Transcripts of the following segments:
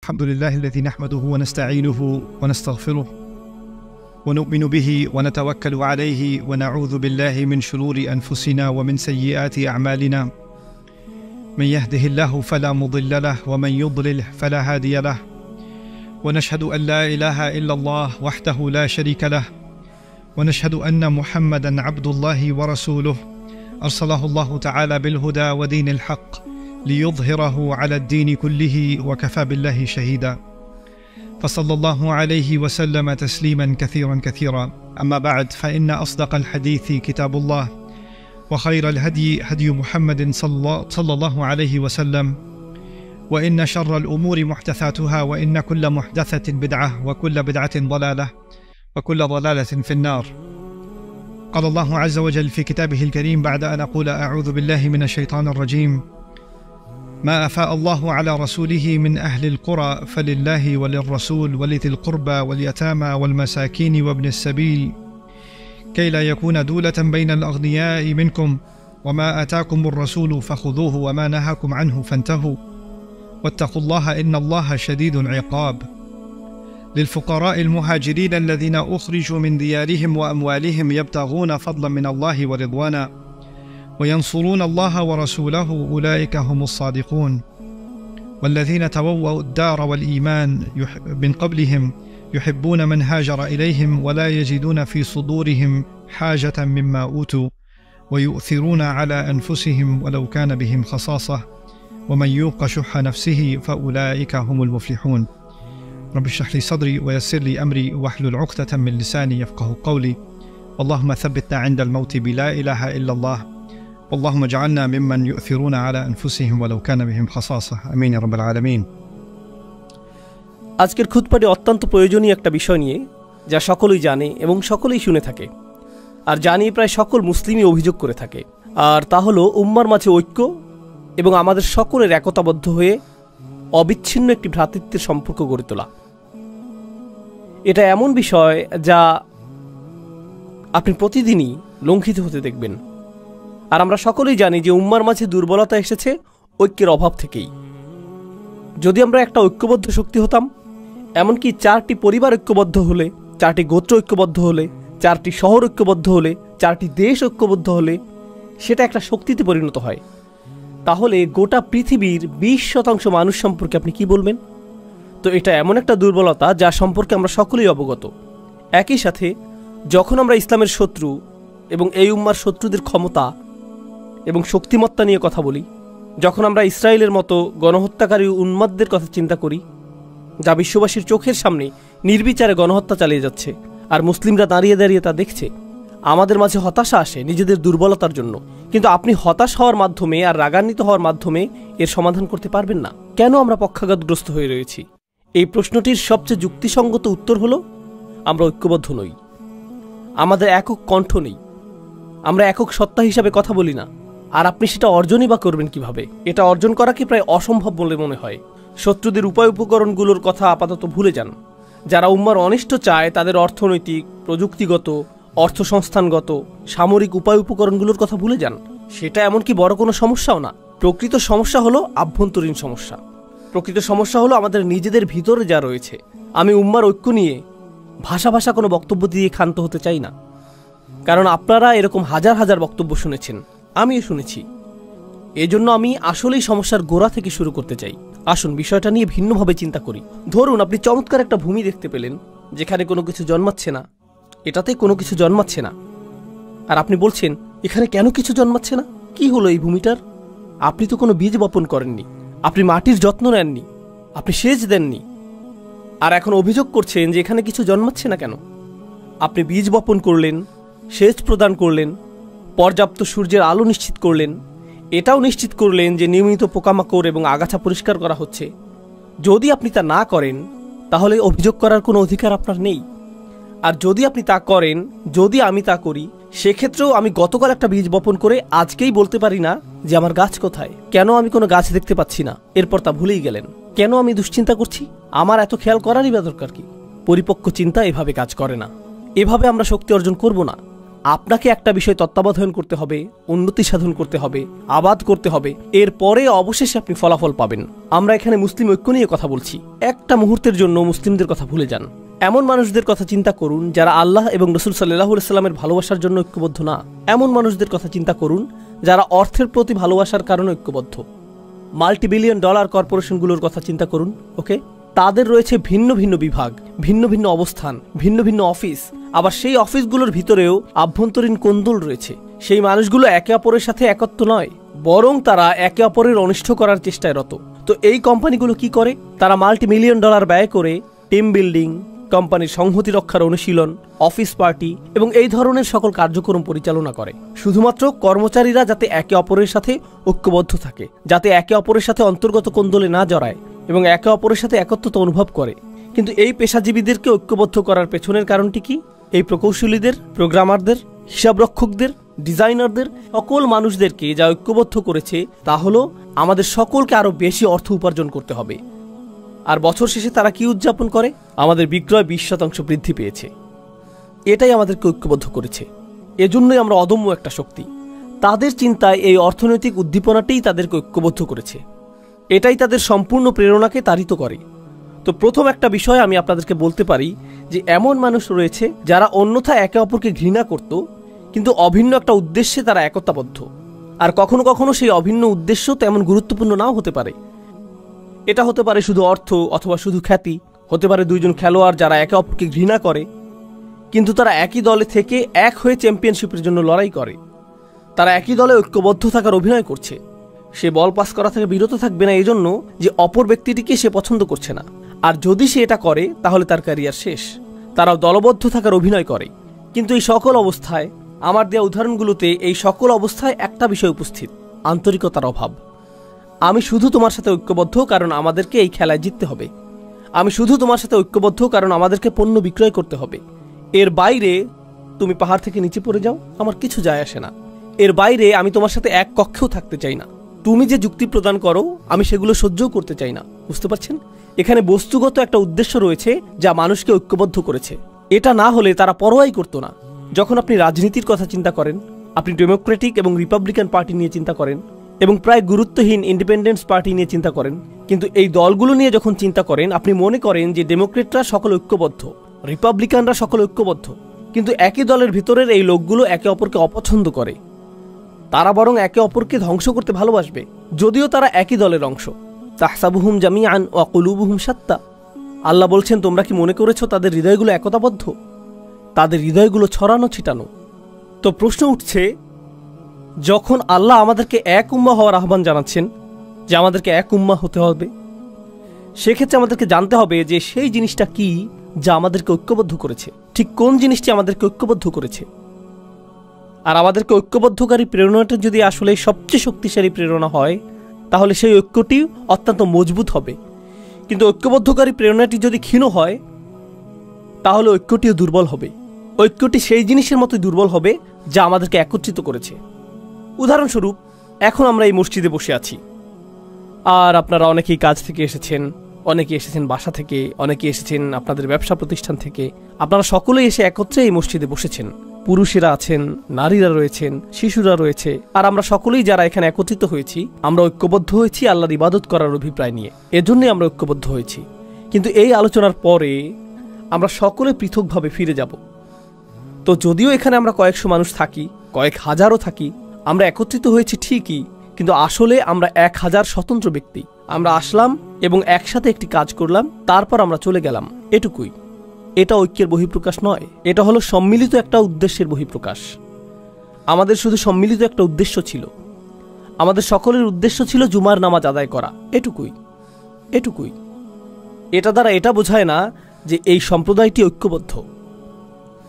الحمد لله الذي نحمده ونستعينه ونستغفره ونؤمن به ونتوكل عليه ونعوذ بالله من شرور أنفسنا ومن سيئات أعمالنا. من يهده الله فلا مضل له ومن يضلل فلا هادي له، ونشهد أن لا إله إلا الله وحده لا شريك له، ونشهد أن محمدا عبد الله ورسوله أرسله الله تعالى بالهدى ودين الحق ليظهره على الدين كله وكفى بالله شهيدا، فصلى الله عليه وسلم تسليما كثيرا كثيرا. أما بعد، فإن أصدق الحديث كتاب الله، وخير الهدي هدي محمد صلى الله عليه وسلم، وإن شر الأمور محدثاتها، وإن كل محدثة بدعة، وكل بدعة ضلالة، وكل ضلالة في النار. قال الله عز وجل في كتابه الكريم بعد أن أقول أعوذ بالله من الشيطان الرجيم: ما أفاء الله على رسوله من أهل القرى فلله وللرسول ولذي القربى واليتامى والمساكين وابن السبيل كي لا يكون دولة بين الأغنياء منكم، وما آتاكم الرسول فخذوه وما نهاكم عنه فانتهوا، واتقوا الله إن الله شديد العقاب. للفقراء المهاجرين الذين أخرجوا من ديارهم وأموالهم يبتغون فضلا من الله ورضوانا وينصرون الله ورسوله أولئك هم الصادقون. والذين تبوأوا الدار والإيمان من قبلهم يحبون من هاجر إليهم ولا يجدون في صدورهم حاجة مما أوتوا ويؤثرون على أنفسهم ولو كان بهم خصاصة ومن يوق شح نفسه فأولئك هم المفلحون. رب اشرح لي صدري ويسر لي أمري واحلل عقدة من لساني يفقه قولي. اللهم ثبتنا عند الموت بلا إله إلا الله، اللهم اجعلنا ممن يؤثرون على أنفسهم ولو كان بهم خصاصة. آمين يا رب العالمين। আজকের খুতবাটি অত্যন্ত প্রয়োজনীয় একটা বিষয় নিয়ে, যা সকলেই জানে এবং সকলেই শুনে থাকে, আর জানি প্রায় সকল মুসলিমই অভিযোগ করে থাকে, আর তা হলো উম্মার মাঝে ঐক্য এবং আমাদের সকলের একতাবদ্ধ হয়ে অবিচ্ছিন্ন একটি ভ্রাতৃত্বের সম্পর্ক গড়ে তোলা। এটা এমন বিষয় যা আপনি প্রতিদিনই লঙ্ঘিত হতে দেখবেন, আর আমরা সকলেই জানি যে উম্মার মাঝে দুর্বলতা এসেছে ঐক্যের অভাব থেকেই। যদি আমরা একটা ঐক্যবদ্ধ শক্তি হতাম, এমনকি 4টি পরিবার ঐক্যবদ্ধ হলে, 4টি গোত্র ঐক্যবদ্ধ হলে, 4টি শহর ঐক্যবদ্ধ হলে, 4টি দেশ ঐক্যবদ্ধ হলে সেটা একটা শক্তিতে পরিণত হয়, তাহলে গোটা পৃথিবীর 20% মানুষ সম্পর্কে আপনি কি বলবেন? তো এটা এমন একটা দুর্বলতা যা সম্পর্কে আমরা সকলেই অবগত। একই সাথে যখন আমরা ইসলামের শত্রু এবং এই উম্মার শত্রুদের ক্ষমতা এবং শক্তিমত্তা নিয়ে কথা বলি, যখন আমরা ইসরায়েলের মতো গণহত্যাকারী উন্মাদদের কথা চিন্তা করি, যা বিশ্ববাসীর চোখের সামনে নির্বিচারে গণহত্যা চালিয়ে যাচ্ছে, আর মুসলিমরা দাঁড়িয়ে দাঁড়িয়ে তা দেখছে, আমাদের মাঝে হতাশা আসে নিজেদের দুর্বলতার জন্য। কিন্তু আপনি হতাশ হওয়ার মাধ্যমে আর রাগান্বিত হওয়ার মাধ্যমে এর সমাধান করতে পারবেন না। কেন আমরা পক্ষাঘাতগ্রস্ত হয়ে রয়েছি? এই প্রশ্নটির সবচেয়ে যুক্তিসঙ্গত উত্তর হলো, আমরা ঐক্যবদ্ধ নই, আমাদের একক কণ্ঠ নেই, আমরা একক সত্তা হিসাবে কথা বলি না। আর আপনি সেটা অর্জনই বা করবেন কিভাবে? এটা অর্জন করাকে প্রায় অসম্ভব বলে মনে হয়। শত্রুদের উপায় উপকরণগুলোর কথা আপাতত ভুলে যান। যারা উম্মার অনিষ্ট চায় তাদের অর্থনৈতিক, প্রযুক্তিগত, অর্থসংস্থানগত, সামরিক উপায় উপকরণগুলোর কথা ভুলে যান। সেটা এমনকি বড় কোনো সমস্যাও না। প্রকৃত সমস্যা হলো আভ্যন্তরীণ সমস্যা। প্রকৃত সমস্যা হলো আমাদের নিজেদের ভিতরে যা রয়েছে। আমি উম্মার ঐক্য নিয়ে ভাষা কোনো বক্তব্য দিয়ে ক্ষান্ত হতে চাই না, কারণ আপনারা এরকম হাজার হাজার বক্তব্য শুনেছেন, আমিও শুনেছি। এজন্য আমি আসলেই সমস্যার গোড়া থেকে শুরু করতে চাই। আসুন বিষয়টা নিয়ে ভিন্নভাবে চিন্তা করি। ধরুন আপনি চমৎকার একটা ভূমি দেখতে পেলেন, যেখানে কোনো কিছু জন্মাচ্ছে না, এটাতে কোনো কিছু জন্মাচ্ছে না, আর আপনি বলছেন এখানে কেন কিছু জন্মাচ্ছে না? কি হলো এই ভূমিটার? আপনি তো কোনো বীজ বপন করেননি, আপনি মাটির যত্ন নেননি, আপনি সেচ দেননি, আর এখন অভিযোগ করছেন যে এখানে কিছু জন্মাচ্ছে না কেন? আপনি বীজ বপন করলেন, সেচ প্রদান করলেন, পর্যাপ্ত সূর্যের আলো নিশ্চিত করলেন, এটাও নিশ্চিত করলেন যে নিয়মিত পোকামাকড় এবং আগাছা পরিষ্কার করা হচ্ছে। যদি আপনি তা না করেন, তাহলে অভিযোগ করার কোনো অধিকার আপনার নেই। আর যদি আপনি তা করেন, যদি আমি তা করি, সেক্ষেত্রেও আমি গতকাল একটা বীজ বপন করে আজকেই বলতে পারি না যে আমার গাছ কোথায়, কেন আমি কোনো গাছ দেখতে পাচ্ছি না, এরপর তা ভুলেই গেলেন। কেন আমি দুশ্চিন্তা করছি? আমার এত খেয়াল করারই বা দরকার কি? পরিপক্ক চিন্তা এভাবে কাজ করে না, এভাবে আমরা শক্তি অর্জন করব না। আপনাকে একটা বিষয় তত্ত্বাবধান করতে হবে, উন্নতি সাধন করতে হবে, আবাদ করতে হবে, এরপরে অবশেষে আপনি ফলাফল পাবেন। আমরা এখানে মুসলিম ঐক্য নিয়ে কথা বলছি। একটা মুহূর্তের জন্য মুসলিমদের কথা ভুলে যান। এমন মানুষদের কথা চিন্তা করুন যারা আল্লাহ এবং রাসূল সাল্লাল্লাহু আলাইহি ওয়াসাল্লামের ভালোবাসার জন্য ঐক্যবদ্ধ না। এমন মানুষদের কথা চিন্তা করুন যারা অর্থের প্রতি ভালোবাসার কারণে ঐক্যবদ্ধ। মাল্টিবিলিয়ন ডলার কর্পোরেশনগুলোর কথা চিন্তা করুন। ওকে, তাদের রয়েছে ভিন্ন ভিন্ন বিভাগ, ভিন্ন ভিন্ন অবস্থান, ভিন্ন ভিন্ন অফিস, আবার সেই অফিসগুলোর ভিতরেও আভ্যন্তরীণ কোন্দল রয়েছে। সেই মানুষগুলো একে অপরের সাথে একত্র নয়, বরং তারা একে অপরের অনিষ্ট করার চেষ্টায় রত। তো এই কোম্পানিগুলো কি করে? তারা মাল্টিমিলিয়ন ডলার ব্যয় করে টিম বিল্ডিং, কোম্পানির সংহতি রক্ষার অনুশীলন, অফিস পার্টি এবং এই ধরনের সকল কার্যক্রম পরিচালনা করে, শুধুমাত্র কর্মচারীরা যাতে একে অপরের সাথে ঐক্যবদ্ধ থাকে, যাতে একে অপরের সাথে অন্তর্গত কোন্দলে না জড়ায় এবং একে অপরের সাথে একত্রতা অনুভব করে। কিন্তু এই পেশাজীবীদেরকে ঐক্যবদ্ধ করার পেছনের কারণটি কি? এই প্রকৌশলীদের, প্রোগ্রামারদের, হিসাবরক্ষকদের, ডিজাইনারদের, সকল মানুষদেরকে যা ঐক্যবদ্ধ করেছে তা হলো আমাদের সকলকে আরো বেশি অর্থ উপার্জন করতে হবে। আর বছর শেষে তারা কি উদযাপন করে? আমাদের বিক্রয় 20% বৃদ্ধি পেয়েছে। এটাই আমাদেরকে ঐক্যবদ্ধ করেছে। এজন্যই আমরা অদম্য একটা শক্তি। তাদের চিন্তায় এই অর্থনৈতিক উদ্দীপনাটাই তাদেরকে ঐক্যবদ্ধ করেছে। এটাই তাদের সম্পূর্ণ প্রেরণাকে তাড়িত করে। তো প্রথম একটা বিষয় আমি আপনাদেরকে বলতে পারি যে এমন মানুষ রয়েছে যারা অন্যথায় একে অপরকে ঘৃণা করত, কিন্তু অভিন্ন একটা উদ্দেশ্যে তারা একতাবদ্ধ। আর কখনো কখনো সেই অভিন্ন উদ্দেশ্য তেমন গুরুত্বপূর্ণ নাও হতে পারে। এটা হতে পারে শুধু অর্থ অথবা শুধু খ্যাতি, হতে পারে দুইজন খেলোয়াড় যারা একে অপরকে ঘৃণা করে, কিন্তু তারা একই দলে থেকে এক হয়ে চ্যাম্পিয়নশিপের জন্য লড়াই করে। তারা একই দলে ঐক্যবদ্ধ থাকার অভিনয় করছে। সে বল পাস করা থেকে বিরত থাকবে না এজন্য যে অপর ব্যক্তিটিকে সে পছন্দ করছে না, আর যদি সে এটা করে তাহলে তার ক্যারিয়ার শেষ। তারাও দলবদ্ধ থাকার অভিনয় করে। কিন্তু এই সকল অবস্থায়, আমার দেওয়া উদাহরণগুলোতে এই সকল অবস্থায় একটা বিষয় উপস্থিত: আন্তরিকতার অভাব। আমি শুধু তোমার সাথে ঐক্যবদ্ধ কারণ আমাদেরকে এই খেলায় জিততে হবে। আমি শুধু তোমার সাথে ঐক্যবদ্ধ কারণ আমাদেরকে পণ্য বিক্রয় করতে হবে। এর বাইরে তুমি পাহাড় থেকে নিচে পড়ে যাও, আমার কিছু যায় আসে না। এর বাইরে আমি তোমার সাথে এক কক্ষেও থাকতে চাই না। তুমি যে যুক্তি প্রদান করো আমি সেগুলো সহ্যও করতে চাই না। বুঝতে পারছেন? এখানে বস্তুগত একটা উদ্দেশ্য রয়েছে যা মানুষকে ঐক্যবদ্ধ করেছে। এটা না হলে তারা পরোয়াই করতো না। যখন আপনি রাজনীতির কথা চিন্তা করেন, আপনি ডেমোক্রেটিক এবং রিপাবলিকান পার্টি নিয়ে চিন্তা করেন এবং প্রায় গুরুত্বহীন ইন্ডিপেন্ডেন্স পার্টি নিয়ে চিন্তা করেন, কিন্তু এই দলগুলো নিয়ে যখন চিন্তা করেন আপনি মনে করেন যে ডেমোক্রেটরা সকল ঐক্যবদ্ধ, রিপাবলিকানরা সকল ঐক্যবদ্ধ, কিন্তু একই দলের ভিতরের এই লোকগুলো একে অপরকে অপছন্দ করে। তারা বরং একে অপরকে ধ্বংস করতে ভালোবাসবে, যদিও তারা একই দলের অংশ। তাহসাবুহুম জামিআন ওয়া কুলুবুহুম শাত্তা। আল্লাহ বলছেন, তোমরা কি মনে করেছো তাদের হৃদয়গুলো একতাবদ্ধ? তাদের হৃদয়গুলো ছড়ানো ছিটানো। তো প্রশ্ন উঠছে, যখন আল্লাহ আমাদেরকে এক উম্মাহ হওয়ার আহ্বান জানাচ্ছেন যে আমাদেরকে এক উম্মাহ হতে হবে, সেক্ষেত্রে আমাদেরকে জানতে হবে যে সেই জিনিসটা কি যা আমাদেরকে ঐক্যবদ্ধ করেছে। ঠিক কোন জিনিসটি আমাদেরকে ঐক্যবদ্ধ করেছে? আর আমাদেরকে ঐক্যবদ্ধকারী প্রেরণাটা যদি আসলে সবচেয়ে শক্তিশালী প্রেরণা হয়, তাহলে সেই ঐক্যটি অত্যন্ত মজবুত হবে। কিন্তু ঐক্যবদ্ধকারী প্রেরণাটি যদি ক্ষীণ হয়, তাহলে ঐক্যটিও দুর্বল হবে। ঐক্যটি সেই জিনিসের মতোই দুর্বল হবে যা আমাদেরকে একত্রিত করেছে। উদাহরণস্বরূপ, এখন আমরা এই মসজিদে বসে আছি, আর আপনারা অনেকেই কাজ থেকে এসেছেন, অনেকে এসেছেন বাসা থেকে, অনেকে এসেছেন আপনাদের ব্যবসা প্রতিষ্ঠান থেকে। আপনারা সকলেই এসে একত্রে এই মসজিদে বসেছেন। পুরুষেরা আছেন, নারীরা রয়েছেন, শিশুরা রয়েছে, আর আমরা সকলেই যারা এখানে একত্রিত হয়েছি, আমরা ঐক্যবদ্ধ হয়েছি আল্লাহর ইবাদত করার অভিপ্রায় নিয়ে। এজন্যই আমরা ঐক্যবদ্ধ হয়েছি। কিন্তু এই আলোচনার পরে আমরা সকলে পৃথকভাবে ফিরে যাব। তো যদিও এখানে আমরা কয়েকশো মানুষ থাকি, কয়েক হাজারও থাকি, আমরা একত্রিত হয়েছি ঠিকই, কিন্তু আসলে আমরা 1000 স্বতন্ত্র ব্যক্তি। আমরা আসলাম এবং একসাথে একটি কাজ করলাম, তারপর আমরা চলে গেলাম, এটুকুই। এটা ঐক্যের বহিঃপ্রকাশ নয়, এটা হলো সম্মিলিত একটা উদ্দেশ্যের বহিঃপ্রকাশ। আমাদের শুধু সম্মিলিত একটা উদ্দেশ্য ছিল। আমাদের সকলের উদ্দেশ্য ছিল জুমার নামাজ আদায় করা, এটুকুই। এটুকুই। এটা দ্বারা এটা বোঝায় না যে এই সম্প্রদায়টি ঐক্যবদ্ধ,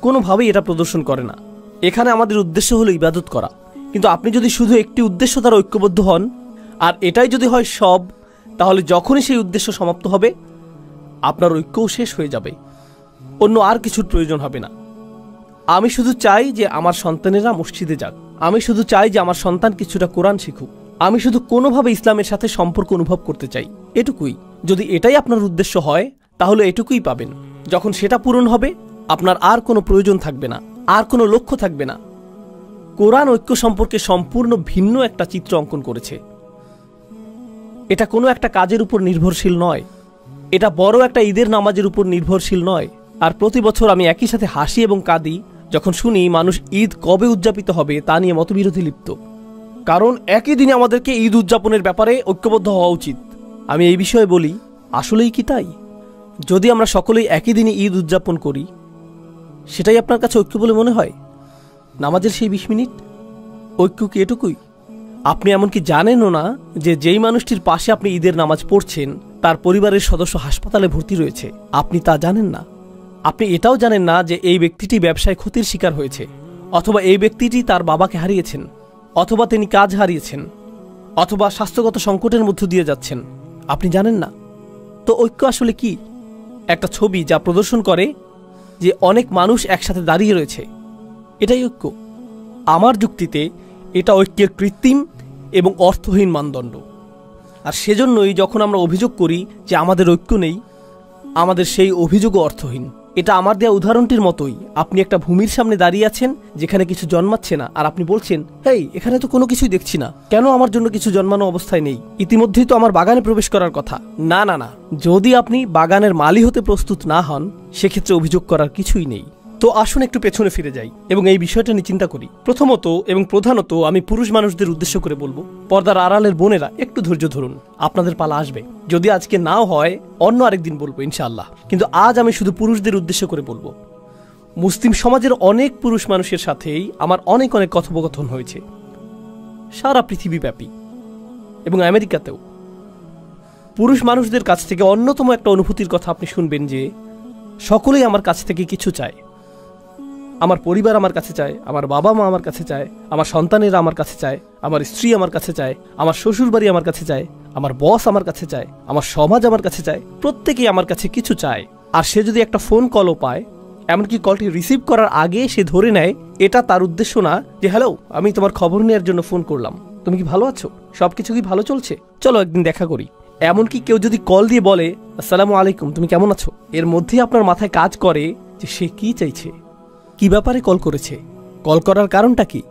কোনোভাবেই এটা প্রদর্শন করে না। এখানে আমাদের উদ্দেশ্য হলো ইবাদত করা। কিন্তু আপনি যদি শুধু একটি উদ্দেশ্য দ্বারা ঐক্যবদ্ধ হন, আর এটাই যদি হয় সব, তাহলে যখনই সেই উদ্দেশ্য সমাপ্ত হবে আপনার ঐক্যও শেষ হয়ে যাবে, অন্য আর কিছুর প্রয়োজন হবে না। আমি শুধু চাই যে আমার সন্তানেরা মসজিদে যাক, আমি শুধু চাই যে আমার সন্তান কিছুটা কোরআন শিখুক, আমি শুধু কোনোভাবে ইসলামের সাথে সম্পর্ক অনুভব করতে চাই, এটুকুই। যদি এটাই আপনার উদ্দেশ্য হয় তাহলে এটুকুই পাবেন। যখন সেটা পূরণ হবে আপনার আর কোনো প্রয়োজন থাকবে না। আর কোনো লক্ষ্য থাকবে না। কোরআন ঐক্য সম্পর্কে সম্পূর্ণ ভিন্ন একটা চিত্র অঙ্কন করেছে। এটা কোনো একটা কাজের উপর নির্ভরশীল নয়, এটা বড় একটা ঈদের নামাজের উপর নির্ভরশীল নয়। আর প্রতি বছর আমি একই সাথে হাসি এবং কাঁদি যখন শুনি মানুষ ঈদ কবে উদযাপিত হবে তা নিয়ে মতবিরোধী লিপ্ত। কারণ একই দিনে আমাদেরকে ঈদ উদযাপনের ব্যাপারে ঐক্যবদ্ধ হওয়া উচিত। আমি এই বিষয়ে বলি, আসলেই কি তাই? যদি আমরা সকলেই একই দিনে ঈদ উদযাপন করি, সেটাই আপনার কাছে ঐক্য বলে মনে হয়? নামাজের সেই 20 মিনিট ঐক্য কি এটুকুই? আপনি এমনকি জানেনও না যে যেই মানুষটির পাশে আপনি ঈদের নামাজ পড়ছেন তার পরিবারের সদস্য হাসপাতালে ভর্তি রয়েছে, আপনি তা জানেন না। আপনি এটাও জানেন না যে এই ব্যক্তিটি ব্যবসায় ক্ষতির শিকার হয়েছে, অথবা এই ব্যক্তিটি তার বাবাকে হারিয়েছেন, অথবা তিনি কাজ হারিয়েছেন, অথবা স্বাস্থ্যগত সংকটের মধ্য দিয়ে যাচ্ছেন। আপনি জানেন না। তো ঐক্য আসলে কি? একটা ছবি যা প্রদর্শন করে যে অনেক মানুষ একসাথে দাঁড়িয়ে রয়েছে, এটাই ঐক্য। আমার যুক্তিতে এটা ঐক্যের কৃত্রিম এবং অর্থহীন মানদণ্ড। আর সেজন্যই যখন আমরা অভিযোগ করি যে আমাদের ঐক্য নেই, আমাদের সেই অভিযোগও অর্থহীন। এটা আমার দেওয়া উদাহরণটির মতোই। আপনি একটা ভূমির সামনে দাঁড়িয়ে আছেন যেখানে কিছু জন্মাচ্ছে না, আর আপনি বলছেন, হেই, এখানে তো কোনো কিছুই দেখছি না, কেন আমার জন্য কিছু জন্মানো অবস্থায় নেই? ইতিমধ্যেই তো আমার বাগানে প্রবেশ করার কথা। না না না, যদি আপনি বাগানের মালি হতে প্রস্তুত না হন, সেক্ষেত্রে অভিযোগ করার কিছুই নেই। তো আসুন একটু পেছনে ফিরে যাই এবং এই বিষয়টা নিয়ে চিন্তা করি। প্রথমত এবং প্রধানত আমি পুরুষ মানুষদের উদ্দেশ্য করে বলবো, পর্দার আড়ালের বোনেরা একটু ধৈর্য ধরুন, আপনাদের পালা আসবে। যদি আজকে নাও হয়, অন্য আরেকদিন বলবো ইনশাআল্লাহ। কিন্তু আজ আমি শুধু পুরুষদের উদ্দেশ্য করে বলবো। মুসলিম সমাজের অনেক পুরুষ মানুষের সাথেই আমার অনেক কথোপকথন হয়েছে, সারা পৃথিবীব্যাপী এবং আমেরিকাতেও। পুরুষ মানুষদের কাছ থেকে অন্যতম একটা অনুভূতির কথা আপনি শুনবেন যে সকলেই আমার কাছ থেকে কিছু চায়। আমার পরিবার আমার কাছে চায়, আমার বাবা মা আমার কাছে চায়, আমার সন্তানেরা আমার কাছে চায়, আমার স্ত্রী আমার কাছে চায়, আমার শ্বশুরবাড়ি আমার কাছে চায়, আমার বস আমার কাছে চায়, আমার সমাজ আমার কাছে চায়, প্রত্যেকেই আমার কাছে কিছু চায়। আর সে যদি একটা ফোন কলও পায়, এমনকি কলটি রিসিভ করার আগে সে ধরে নেয় এটা তার উদ্দেশ্য না যে হ্যালো, আমি তোমার খবর নেওয়ার জন্য ফোন করলাম, তুমি কি ভালো আছো, সবকিছু কি ভালো চলছে, চলো একদিন দেখা করি। এমনকি কেউ যদি কল দিয়ে বলে আসসালামু আলাইকুম, তুমি কেমন আছো, এর মধ্যেই আপনার মাথায় কাজ করে যে সে কি চাইছে, কি ব্যাপারে কল করেছে, কল করার কারণটা কি।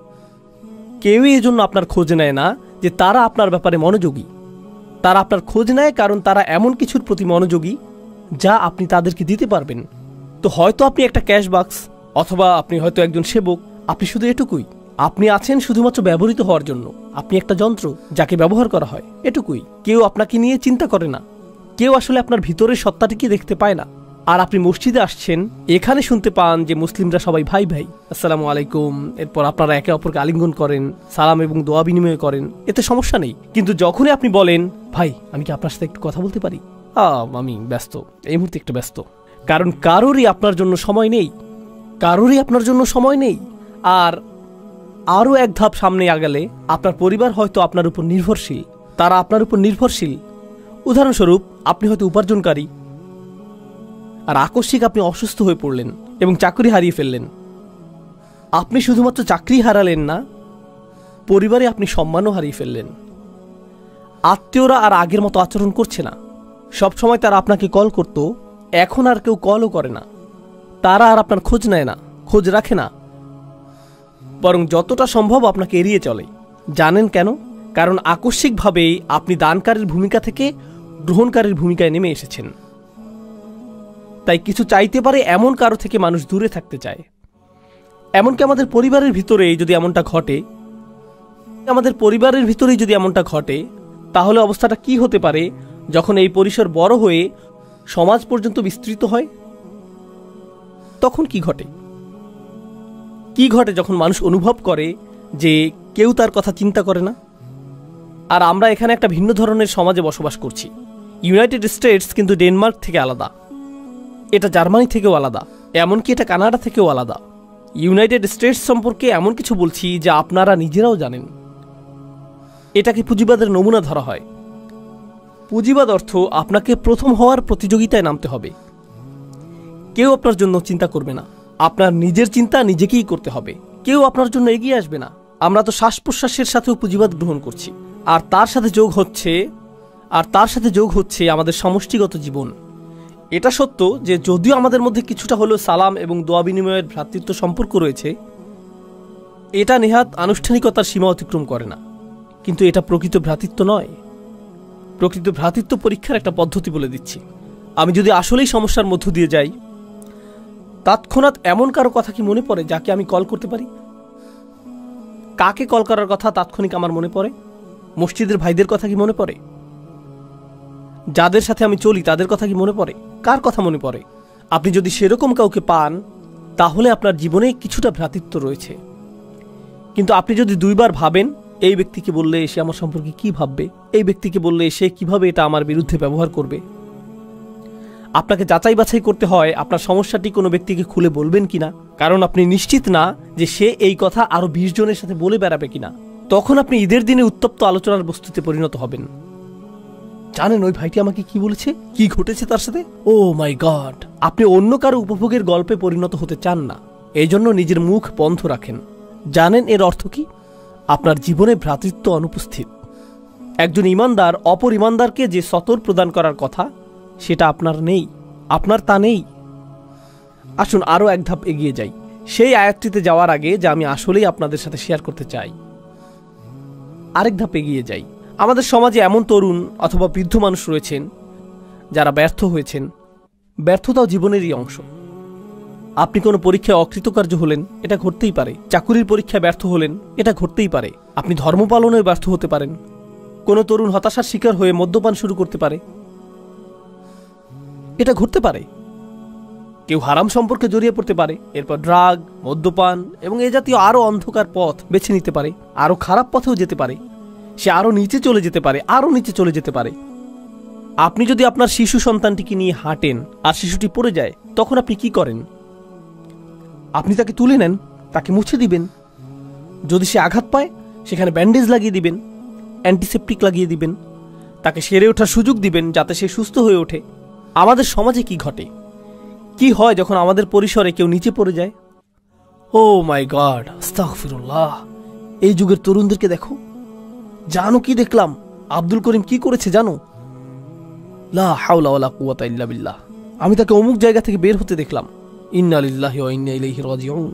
কেউই এজন্য আপনার খোঁজ নেয় না যে তারা আপনার ব্যাপারে মনোযোগী। তারা আপনার খোঁজ নেয় কারণ তারা এমন কিছুর প্রতি মনোযোগী যা আপনি তাদেরকে দিতে পারবেন। তো হয়তো আপনি একটা ক্যাশ বাক্স, অথবা আপনি হয়তো একজন সেবক, আপনি শুধু এটুকুই। আপনি আছেন শুধুমাত্র ব্যবহৃত হওয়ার জন্য। আপনি একটা যন্ত্র যাকে ব্যবহার করা হয়, এটুকুই। কেউ আপনাকে নিয়ে চিন্তা করে না, কেউ আসলে আপনার ভিতরের সত্তাটিকে দেখতে পায় না। আর আপনি মসজিদে আসছেন, এখানে শুনতে পান যে মুসলিমরা সবাই ভাই ভাই, আসসালামু আলাইকুম, এরপর আপনারা একে অপরকে আলিঙ্গন করেন, সালাম এবং দোয়া বিনিময় করেন, এতে সমস্যা নেই। কিন্তু যখনই আপনি বলেন ভাই আমি কি আপনার সাথে একটু কথা বলতে পারি, আমি ব্যস্ত, এই মুহূর্তে একটু ব্যস্ত, কারণ কারোরই আপনার জন্য সময় নেই, কারোরই আপনার জন্য সময় নেই। আর আরও এক ধাপ সামনে আগালে আপনার পরিবার হয়তো আপনার উপর নির্ভরশীল, তারা আপনার উপর নির্ভরশীল। উদাহরণস্বরূপ, আপনি হয়তো উপার্জনকারী, আর আকস্মিক আপনি অসুস্থ হয়ে পড়লেন এবং চাকরি হারিয়ে ফেললেন। আপনি শুধুমাত্র চাকরি হারালেন না, পরিবারে আপনি সম্মানও হারিয়ে ফেললেন। আত্মীয়রা আর আগের মতো আচরণ করছে না। সবসময় তারা আপনাকে কল করত, এখন আর কেউ কলও করে না। তারা আর আপনার খোঁজ নেয় না, খোঁজ রাখে না, বরং যতটা সম্ভব আপনাকে এড়িয়ে চলে। জানেন কেন? কারণ আকস্মিকভাবেই আপনি দানকারীর ভূমিকা থেকে গ্রহণকারীর ভূমিকায় নেমে এসেছেন। তাই কিছু চাইতে পারে এমন কারো থেকে মানুষ দূরে থাকতে চায়। এমনকি আমাদের পরিবারের ভিতরেই যদি এমনটা ঘটে, তাহলে অবস্থাটা কি হতে পারে যখন এই পরিসর বড় হয়ে সমাজ পর্যন্ত বিস্তৃত হয়? তখন কি ঘটে যখন মানুষ অনুভব করে যে কেউ তার কথা চিন্তা করে না? আর আমরা এখানে একটা ভিন্ন ধরনের সমাজে বসবাস করছি। ইউনাইটেড স্টেটস কিন্তু ডেনমার্ক থেকে আলাদা, এটা জার্মানি থেকেও আলাদা, এমনকি এটা কানাডা থেকেও আলাদা। ইউনাইটেড স্টেটস সম্পর্কে এমন কিছু বলছি যা আপনারা নিজেরাও জানেন। এটাকে পুঁজিবাদের নমুনা ধরা হয়। পুঁজিবাদ অর্থ আপনাকে প্রথম হওয়ার প্রতিযোগিতায় নামতে হবে। কেউ আপনার জন্য চিন্তা করবে না, আপনার নিজের চিন্তা নিজেকেই করতে হবে। কেউ আপনার জন্য এগিয়ে আসবে না। আমরা তো শ্বাস প্রশ্বাসের সাথেও পুঁজিবাদ গ্রহণ করছি, আর তার সাথে যোগ হচ্ছে আমাদের সমষ্টিগত জীবন। এটা সত্য যে যদিও আমাদের মধ্যে কিছুটা হলেও সালাম এবং দোয়া বিনিময়ের ভ্রাতৃত্ব সম্পর্ক রয়েছে, এটা নেহাত আনুষ্ঠানিকতার সীমা অতিক্রম করে না, কিন্তু এটা প্রকৃত ভ্রাতৃত্ব নয়। প্রকৃত ভ্রাতৃত্ব পরীক্ষার একটা পদ্ধতি বলে দিচ্ছি। আমি যদি আসলেই সমস্যার মধ্য দিয়ে যাই, তৎক্ষণাৎ এমন কারো কথা কি মনে পড়ে যাকে আমি কল করতে পারি? কাকে কল করার কথা তাৎক্ষণিক আমার মনে পড়ে? মসজিদের ভাইদের কথা কি মনে পড়ে? যাদের সাথে আমি চলি তাদের কথা কি মনে পড়ে? কার কথা মনে পড়ে? আপনি যদি সেরকম কাউকে পান, তাহলে আপনার জীবনে কিছুটা ভ্রাতৃত্ব রয়েছে। কিন্তু আপনি যদি দুইবার ভাবেন, এই ব্যক্তিকে বললে সে আমার সম্পর্কে কি ভাববে, এই ব্যক্তিকে বললে সে কিভাবে এটা আমার বিরুদ্ধে ব্যবহার করবে, আপনাকে যাচাই বাছাই করতে হয় আপনার সমস্যাটি কোনো ব্যক্তিকে খুলে বলবেন কিনা, কারণ আপনি নিশ্চিত না যে সে এই কথা আরো 20 জনের সাথে বলে বেড়াবে কিনা। তখন আপনি ঈদের দিনে উত্তপ্ত আলোচনার বস্তুতে পরিণত হবেন। জানেন ওই ভাইটি আমাকে কি বলেছে, কি ঘটেছে তার সাথে? ও মাই গড! আপনি অন্য কারো উপভোগের গল্পে পরিণত হতে চান না, এই জন্য নিজের মুখ বন্ধ রাখেন। জানেন এর অর্থ কি? আপনার জীবনে ভ্রাতৃত্ব অনুপস্থিত। একজন ইমানদার অপর ইমানদারকে যে সতর প্রদান করার কথা, সেটা আপনার নেই, আপনার তা নেই। আসুন আরো এক ধাপ এগিয়ে যাই, সেই আয়াতটিতে যাওয়ার আগে যা আমি আসলেই আপনাদের সাথে শেয়ার করতে চাই। আরেক ধাপ এগিয়ে যাই। আমাদের সমাজে এমন তরুণ অথবা বৃদ্ধ মানুষ রয়েছেন যারা ব্যর্থ হয়েছেন। ব্যর্থতাও জীবনেরই অংশ। আপনি কোনো পরীক্ষায় অকৃতকার্য হলেন, এটা ঘটতেই পারে। চাকুরির পরীক্ষায় ব্যর্থ হলেন, এটা ঘটতেই পারে। আপনি ধর্ম পালনে ব্যর্থ হতে পারেন। কোনো তরুণ হতাশার শিকার হয়ে মদ্যপান শুরু করতে পারে, এটা ঘটতে পারে। কেউ হারাম সম্পর্কে জড়িয়ে পড়তে পারে, এরপর ড্রাগ, মদ্যপান এবং এ জাতীয় আরো অন্ধকার পথ বেছে নিতে পারে, আরো খারাপ পথেও যেতে পারে। সে আরো নিচে চলে যেতে পারে, আরো নিচে চলে যেতে পারে। আপনি যদি আপনার শিশু সন্তানটিকে নিয়ে হাঁটেন আর শিশুটি পড়ে যায়, তখন আপনি কি করেন? আপনি তাকে তুলে নেন, তাকে মুছে দিবেন। যদি সে আঘাত পায়, সেখানে ব্যান্ডেজ লাগিয়ে দিবেন, অ্যান্টিসেপটিক লাগিয়ে দিবেন, তাকে সেরে ওঠার সুযোগ দিবেন যাতে সে সুস্থ হয়ে ওঠে। আমাদের সমাজে কি ঘটে, কি হয় যখন আমাদের পরিসরে কেউ নিচে পড়ে যায়? ও মাই গড, আস্তাগফিরুল্লাহ! এই যুগের তরুণদেরকে দেখো। জানো কি দেখলাম? আব্দুল করিম কি করেছে জানো? লা হাওলা ওয়ালা কুওয়াতা ইল্লা বিল্লাহ। আমি তাকে অমুক জায়গা থেকে বের হতে দেখলাম। ইন্না লিল্লাহি ওয়া ইন্না ইলাইহি রাজিউন।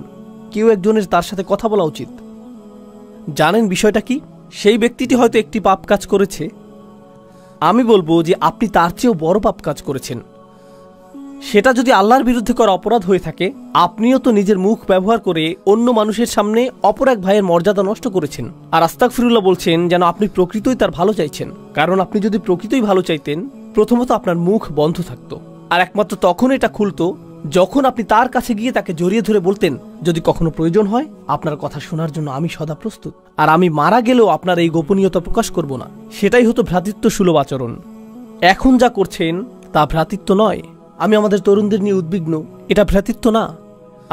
কেউ একজনের তার সাথে কথা বলা উচিত। জানেন বিষয়টা কি? সেই ব্যক্তিটি হয়তো একটি পাপ কাজ করেছে, আমি বলবো যে আপনি তার চেয়েও বড় পাপ কাজ করেছেন। সেটা যদি আল্লাহর বিরুদ্ধে করা অপরাধ হয়ে থাকে, আপনিও তো নিজের মুখ ব্যবহার করে অন্য মানুষের সামনে অপর এক ভাইয়ের মর্যাদা নষ্ট করেছেন। আর আস্তাগফিরুল্লাহ বলছেন যেন আপনি প্রকৃতই তার ভালো চাইছেন। কারণ আপনি যদি প্রকৃতই ভালো চাইতেন, প্রথমত আপনার মুখ বন্ধ থাকতো, আর একমাত্র তখন এটা খুলতো যখন আপনি তার কাছে গিয়ে তাকে জড়িয়ে ধরে বলতেন, যদি কখনো প্রয়োজন হয় আপনার কথা শোনার জন্য আমি সদা প্রস্তুত, আর আমি মারা গেলেও আপনার এই গোপনীয়তা প্রকাশ করব না। সেটাই হতো ভ্রাতৃত্ব সুলভ আচরণ। এখন যা করছেন তা ভ্রাতৃত্ব নয়। আমি আমাদের তরুণদের নিয়ে উদ্বিগ্ন। এটা ভ্রাতৃত্ব না।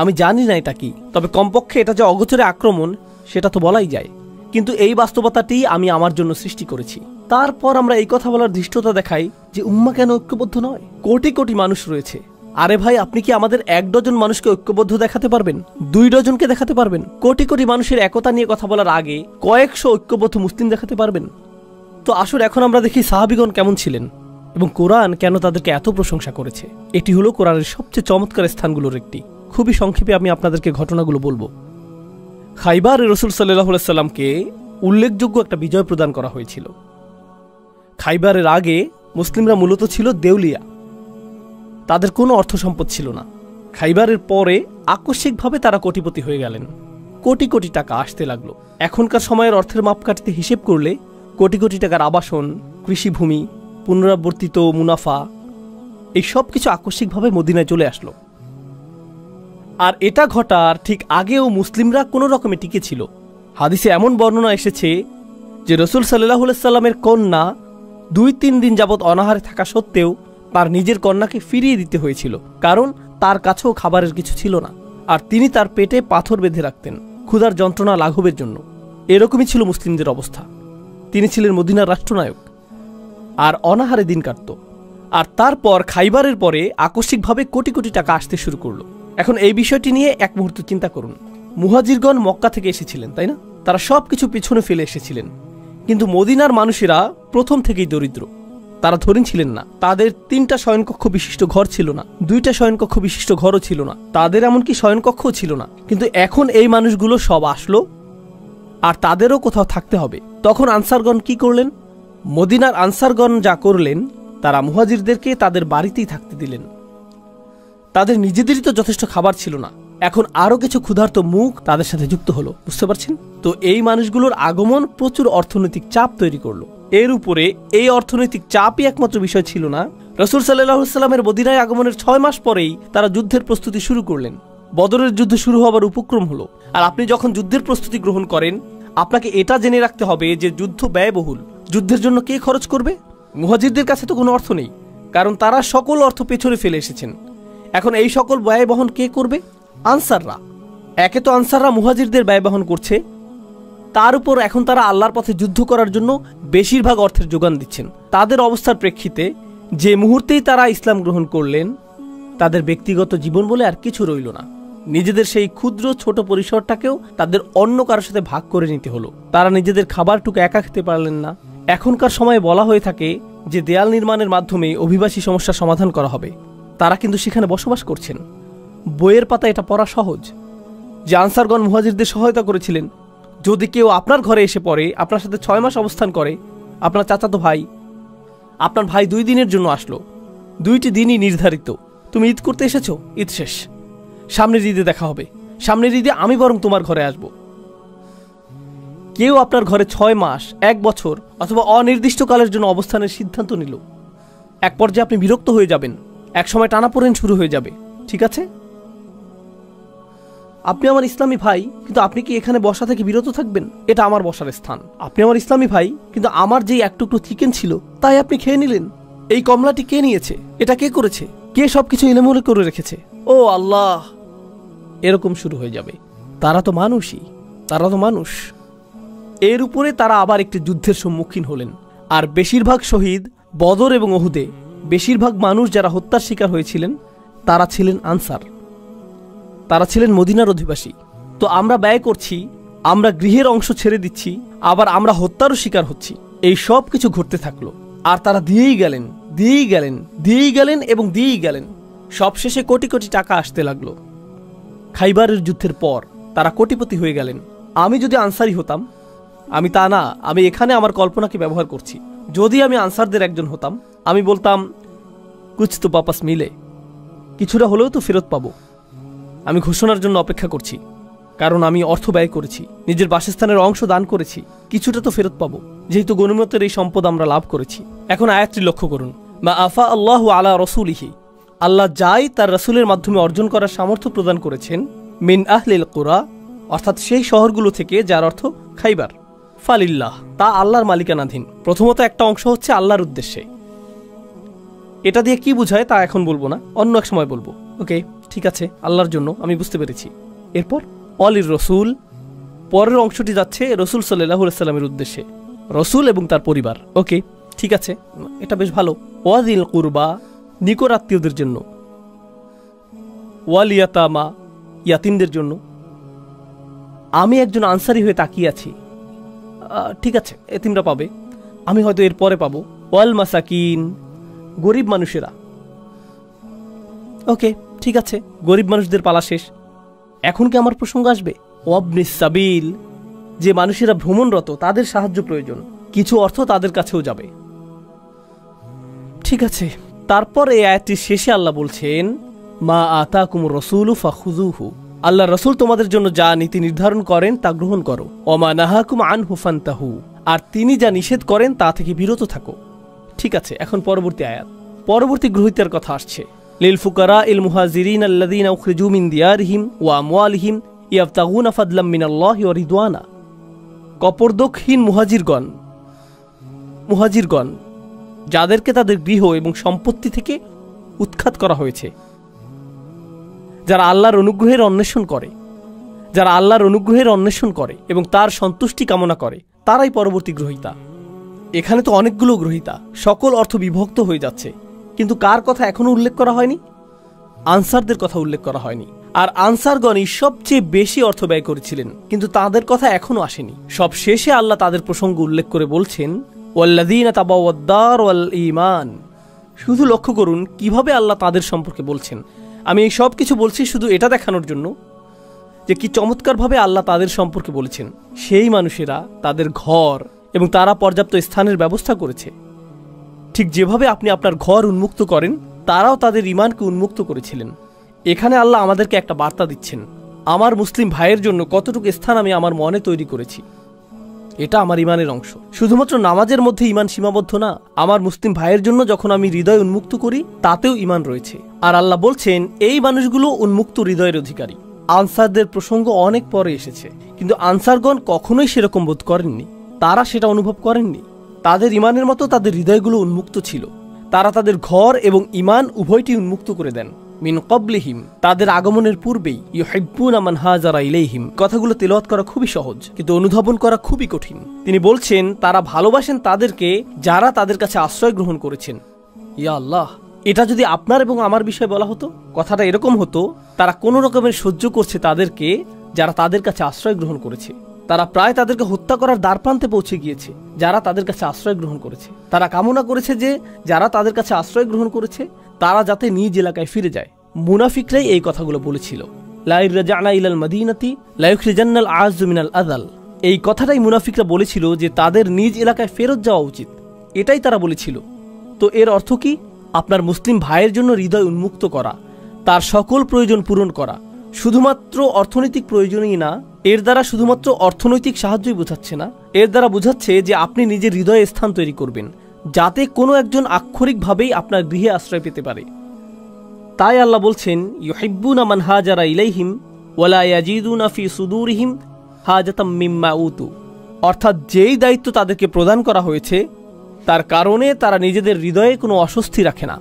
আমি জানি না এটা কি, তবে কমপক্ষে এটা যে অগোচরে আক্রমণ সেটা তো বলাই যায়। কিন্তু এই বাস্তবতাটি আমি আমার জন্য সৃষ্টি করেছি। তারপর আমরা এই কথা বলার ধৃষ্টতা দেখাই যে উম্মাহ কেন ঐক্যবদ্ধ নয়? কোটি কোটি মানুষ রয়েছে। আরে ভাই, আপনি কি আমাদের 1 ডজন মানুষকে ঐক্যবদ্ধ দেখাতে পারবেন? 2 ডজনকে দেখাতে পারবেন? কোটি কোটি মানুষের একতা নিয়ে কথা বলার আগে কয়েকশো ঐক্যবদ্ধ মুসলিম দেখাতে পারবেন? তো আসুন এখন আমরা দেখি সাহাবীগণ কেমন ছিলেন এবং কোরআন কেন তাদেরকে এত প্রশংসা করেছে। এটি হলো কোরআনের সবচেয়ে চমৎকার স্থানগুলোর একটি। খুবই সংক্ষেপে আমি আপনাদেরকে ঘটনাগুলো বলবো। খাইবারে রাসূল সাল্লাল্লাহু আলাইহি সাল্লামকে উল্লেখযোগ্য একটা বিজয় প্রদান করা হয়েছিল। খাইবারের আগে মুসলিমরা মূলত ছিল দেউলিয়া, তাদের কোনো অর্থ সম্পদ ছিল না। খাইবারের পরে আকস্মিকভাবে তারা কোটিপতি হয়ে গেলেন। কোটি কোটি টাকা আসতে লাগলো। এখনকার সময়ের অর্থের মাপকাঠিতে হিসেব করলে কোটি কোটি টাকার আবাসন, কৃষিভূমি, পুনরাবর্তিত মুনাফা, এই সব কিছু আকস্মিকভাবে মদিনায় চলে আসলো। আর এটা ঘটার ঠিক আগেও মুসলিমরা কোনো রকমে টিকে ছিল। হাদিসে এমন বর্ণনা এসেছে যে রাসূল সাল্লাল্লাহু আলাইহি সাল্লামের কন্যা 2-3 দিন যাবৎ অনাহারে থাকা সত্ত্বেও তার নিজের কন্যাকে ফিরিয়ে দিতে হয়েছিল, কারণ তার কাছেও খাবারের কিছু ছিল না, আর তিনি তার পেটে পাথর বেঁধে রাখতেন ক্ষুধার যন্ত্রণা লাঘবের জন্য। এরকমই ছিল মুসলিমদের অবস্থা। তিনি ছিলেন মদিনার রাষ্ট্রনায়ক আর অনাহারে দিন কাটত। আর তারপর খাইবারের পরে আকস্মিকভাবে কোটি কোটি টাকা আসতে শুরু করলো। এখন এই বিষয়টি নিয়ে এক মুহূর্ত চিন্তা করুন। মুহাজিরগণ মক্কা থেকে এসেছিলেন, তাই না? তারা সবকিছু পিছনে ফেলে এসেছিলেন, কিন্তু মদিনার মানুষেরা প্রথম থেকেই দরিদ্র। তারা ধনী ছিলেন না। তাদের 3টা শয়নকক্ষ বিশিষ্ট ঘর ছিল না, 2টা শয়নকক্ষ বিশিষ্ট ঘরও ছিল না, তাদের এমনকি শয়নকক্ষও ছিল না। কিন্তু এখন এই মানুষগুলো সব আসলো, আর তাদেরও কোথাও থাকতে হবে। তখন আনসারগণ কি করলেন? মদিনার আনসারগণ যা করলেন, তারা মুহাজিরদেরকে তাদের বাড়িতেই থাকতে দিলেন। তাদের নিজেদেরই তো যথেষ্ট খাবার ছিল না, এখন আরো কিছু ক্ষুধার্ত মুখ তাদের সাথে যুক্ত হলো, বুঝতে পারছেন তো? এই মানুষগুলোর আগমন প্রচুর অর্থনৈতিক চাপ তৈরি করলো। এর উপরে এই অর্থনৈতিক চাপই একমাত্র বিষয় ছিল না। রাসূল সাল্লাল্লাহু আলাইহি ওয়াসাল্লামের মদিনায় আগমনের 6 মাস পরেই তারা যুদ্ধের প্রস্তুতি শুরু করলেন। বদরের যুদ্ধ শুরু হবার উপক্রম হলো। আর আপনি যখন যুদ্ধের প্রস্তুতি গ্রহণ করেন, আপনাকে এটা জেনে রাখতে হবে যে যুদ্ধ ব্যয়বহুল। যুদ্ধের জন্য কে খরচ করবে? মুহাজিরদের কাছে তো কোনো অর্থ নেই, কারণ তারা সকল অর্থ পেছনে ফেলে এসেছেন। এখন এই সকল ব্যয় বহন কে করবে? আনসাররা। একে তো আনসাররা মুহাজিরদের ব্যয় বহন করছে, তার উপর এখন তারা আল্লাহর পথে যুদ্ধ করার জন্য বেশিরভাগ অর্থের যোগান দিচ্ছেন। তাদের অবস্থার প্রেক্ষিতে যে মুহূর্তেই তারা ইসলাম গ্রহণ করলেন, তাদের ব্যক্তিগত জীবন বলে আর কিছু রইল না। নিজেদের সেই ক্ষুদ্র ছোট পরিসরটাকেও তাদের অন্য কারোর সাথে ভাগ করে নিতে হলো। তারা নিজেদের খাবারটুকু একা খেতে পারলেন না। এখনকার সময়ে বলা হয়ে থাকে যে দেয়াল নির্মাণের মাধ্যমে অভিবাসী সমস্যার সমাধান করা হবে। তারা কিন্তু সেখানে বসবাস করছেন। বইয়ের পাতা এটা পড়া সহজ যে আনসারগণ মুহাজিরদের সহায়তা করেছিলেন। যদি কেউ আপনার ঘরে এসে পড়ে, আপনার সাথে 6 মাস অবস্থান করে, আপনার চাচাতো ভাই, আপনার ভাই 2 দিনের জন্য আসলো, 2টি দিনই নির্ধারিত। তুমি ঈদ করতে এসেছো, ঈদ শেষ, সামনের ঈদে দেখা হবে, সামনের ঈদে আমি বরং তোমার ঘরে আসব। কেউ আপনার ঘরে 6 মাস, 1 বছর অথবা অনির্দিষ্টকালের জন্য অবস্থানের সিদ্ধান্ত নিল। এক পর্যায়ে আপনি বিরক্ত হয়ে যাবেন, এক সময় টানাপোড়েন শুরু হয়ে যাবে। ঠিক আছে, আপনি আমার ইসলামী ভাই, কিন্তু আপনি কি এখানে বসা থেকে বিরত থাকবেন? এটা আমার বসার স্থান। আপনি আমার ইসলামী ভাই, কিন্তু আমার যেই এক টুকরো চিকেন ছিল তাই আপনি খেয়ে নিলেন। এই কমলাটি কে নিয়েছে? এটা কে করেছে? কে সবকিছু এলোমেলো করে রেখেছে? ও আল্লাহ! এরকম শুরু হয়ে যাবে। তারা তো মানুষই, তারা তো মানুষ। এর উপরে তারা আবার একটি যুদ্ধের সম্মুখীন হলেন। আর বেশিরভাগ শহীদ বদর এবং উহুদে, বেশিরভাগ মানুষ যারা হত্যার শিকার হয়েছিলেন, তারা ছিলেন আনসার, তারা ছিলেন মদিনার অধিবাসী। তো আমরা ব্যয় করছি, আমরা গৃহের অংশ ছেড়ে দিচ্ছি, আবার আমরা হত্যারও শিকার হচ্ছি। এই সব কিছু ঘটতে থাকলো। আর তারা দিয়েই গেলেন, দিয়েই গেলেন, দিয়েই গেলেন এবং দিয়েই গেলেন। সবশেষে কোটি কোটি টাকা আসতে লাগলো। খাইবারের যুদ্ধের পর তারা কোটিপতি হয়ে গেলেন। আমি যদি আনসারি হতাম, আমি তা না, আমি এখানে আমার কল্পনাকে ব্যবহার করছি, যদি আমি আনসারদের একজন হতাম, আমি বলতাম কুছ তো বাপাস মিলে, কিছুটা হলেও তো ফেরত পাবো। আমি ঘোষণার জন্য অপেক্ষা করছি, কারণ আমি অর্থ ব্যয় করেছি, নিজের বাসস্থানের অংশ দান করেছি, কিছুটা তো ফেরত পাবো, যেহেতু গনিমতের এই সম্পদ আমরা লাভ করেছি। এখন আয়াতটি লক্ষ্য করুন, মা আফা আল্লাহু আলা রাসূলিহি, আল্লাহ যাই তার রাসূলের মাধ্যমে অর্জন করার সামর্থ্য প্রদান করেছেন, মিন আহলিল কুরা, অর্থাৎ সেই শহরগুলো থেকে, যার অর্থ খাইবার, ফালিল্লাহ, তা আল্লাহর মালিকানাধীন। প্রথমত একটা অংশ হচ্ছে আল্লাহর উদ্দেশ্যে। এটা দিয়ে কি বোঝায় তা এখন বলবো না, অন্য এক সময় বলবো। ওকে, ঠিক আছে, আল্লাহর জন্য, আমি বুঝতে পেরেছি। এরপর অলির রসুল, পরের অংশটি যাচ্ছে রসুল সাল্লাল্লাহু আলাইহি ওয়াসাল্লামের উদ্দেশ্যে, রসুল এবং তার পরিবার। ওকে, ঠিক আছে, এটা বেশ ভালো। ওয়াজিল কুরবা, নিকট আত্মীয়দের জন্য। ওয়াল ইয়াতামা, ইয়াতিমদের জন্য। আমি একজন আনসারি হয়ে তাকিয়ে আছি, ঠিক আছে, এতিমরা পাবে, আমি হয়তো এর পরে পাবো। ওয়াল মাসাকিন, গরিব মানুষেরা। ওকে, ঠিক আছে, গরিব মানুষদের পালা শেষ। এখন কি আমার প্রসঙ্গ আসবে? ওয়াবনিস সাবিল, যে মানুষেরা ভ্রমণরত, তাদের সাহায্য প্রয়োজন, কিছু অর্থ তাদের কাছেও যাবে। ঠিক আছে, তারপর এই আয়াতটির শেষে আল্লাহ বলছেন, মা আতাকুমুর রাসূলু ফাখুযুহু, আল্লাহ রাসূল তোমাদের জন্য যা নীতি নির্ধারণ করেন তা গ্রহণ করো। ওমা নাহাকুম আনহু ফান্তাহু, আর তিনি যা নিষেধ করেন তা থেকে বিরত থাকো। ঠিক আছে, এখন পরবর্তী আয়াত, পরবর্তী গ্রহীতার কথা আসছে। লিল ফুকারা ইল মুহাজিরিন আল্লাযীনা উখরিজু মিন দিয়ারিহিম ওয়া আমওয়ালিহিম ইয়াবতাগুনা ফাদলাম মিনাল্লাহি ওয়া রিদওয়ানা, কপরদকহীন মুহাজিরগণ, যাদেরকে তাদের গৃহ এবং সম্পত্তি থেকে উৎখাত করা হয়েছে, যারা আল্লাহর অনুগ্রহের অন্বেষণ করে, যারা আল্লাহর অনুগ্রহের অন্বেষণ করে এবং তার সন্তুষ্টি কামনা করে, তারাই পরবর্তী গ্রহীতা। এখানে তো অনেকগুলো গ্রহীতা, সকল অর্থ বিভক্ত হয়ে যাচ্ছে, কিন্তু কার কথা এখনো উল্লেখ করা হয়নি? আনসারদের কথা উল্লেখ করা হয়নি। আর আনসারগণই সবচেয়ে বেশি অর্থ ব্যয় করেছিলেন, কিন্তু তাদের কথা এখনো আসেনি। সব শেষে আল্লাহ তাদের প্রসঙ্গ উল্লেখ করে বলছেন, ওয়াল্লাযীনা তাবাওয়াদ-দার ওয়াল ঈমান। শুধু লক্ষ্য করুন কিভাবে আল্লাহ তাদের সম্পর্কে বলছেন। আমি এই সব কিছু বলছি শুধু এটা দেখানোর জন্য যে কি চমৎকারভাবে আল্লাহ তাদের সম্পর্কে বলেছেন। সেই মানুষেরা তাদের ঘর এবং তারা পর্যাপ্ত স্থানের ব্যবস্থা করেছে। ঠিক যেভাবে আপনি আপনার ঘর উন্মুক্ত করেন, তারাও তাদের ঈমানকে উন্মুক্ত করেছিলেন। এখানে আল্লাহ আমাদেরকে একটা বার্তা দিচ্ছেন, আমার মুসলিম ভাইয়ের জন্য কতটুকু স্থান আমি আমার মনে তৈরি করেছি, এটা আমার ঈমানের অংশ। শুধুমাত্র নামাজের মধ্যে ঈমান সীমাবদ্ধ না, আমার মুসলিম ভাইয়ের জন্য যখন আমি হৃদয় উন্মুক্ত করি তাতেও ঈমান রয়েছে। আর আল্লাহ বলছেন এই মানুষগুলো উন্মুক্ত হৃদয়ের অধিকারী। আনসারদের প্রসঙ্গ অনেক পরে এসেছে, কিন্তু আনসারগণ কখনোই সেরকম বোধ করেননি, তারা সেটা অনুভব করেননি। তাদের ঈমানের মতো তাদের হৃদয়গুলো উন্মুক্ত ছিল। তারা তাদের ঘর এবং ঈমান উভয়টি উন্মুক্ত করে দেন। মিন ক্বাবলিহিম, তাদের আগমনের পূর্বেই। ইউহিব্বুনা মান হাজারা ইলাইহিম, কথাগুলো তেলাওয়াত করা খুবই সহজ, কিন্তু অনুধাবন করা খুবই কঠিন। তিনি বলছেন তারা ভালোবাসেন তাদেরকে যারা তাদের কাছে আশ্রয় গ্রহণ করেছেন। ইয়া আল্লাহ, এটা যদি আপনার এবং আমার বিষয়ে বলা হতো, কথাটা এরকম হতো, তারা কোনো রকমের সহ্য করছে তাদেরকে যারা তাদের কাছে আশ্রয় গ্রহণ করেছে। তারা প্রায় তাদেরকে হত্যা করার দ্বারপ্রান্তে পৌঁছে গিয়েছে যারা তাদের কাছে আশ্রয় গ্রহণ করেছে। তারা কামনা করেছে যে যারা তাদের কাছে আশ্রয় গ্রহণ করেছে তারা যাতে নিজ এলাকায় ফিরে যায়। মুনাফিকরাই এই কথাগুলো বলেছিল, লা ইরজা'না ইলাল মাদিনাতি লা ইখরিজান্নাল আ'আজ্জু মিনাল আযাল। এই কথাটাই মুনাফিকরা বলেছিল যে তাদের নিজ এলাকায় ফেরত যাওয়া উচিত, এটাই তারা বলেছিল। তো এর অর্থ কি? আপনার মুসলিম ভাইয়ের জন্য হৃদয় উন্মুক্ত করা, তার সকল প্রয়োজন পূরণ করা, শুধুমাত্র অর্থনৈতিক প্রয়োজনই না, এর দ্বারা শুধুমাত্র অর্থনৈতিক সাহায্যই বোঝাচ্ছে না, এর দ্বারা বোঝাচ্ছে যে আপনি নিজের হৃদয়ে স্থান তৈরি করবেন যাতে কোনো একজন আক্ষরিকভাবেই আপনার গৃহে আশ্রয় পেতে পারে। তাই আল্লাহ বলছেন ইউহিব্বুনা মান হাজারা ইলাইহিম ওয়ালা ইয়াজিদুনা ফি সুদুরিহিম হাজাতাম মিম্মা উতু। অর্থাৎ যেই দায়িত্ব তাদেরকে প্রদান করা হয়েছে তার কারণে তারা নিজেদের হৃদয়ে কোনো অস্বস্তি রাখে না।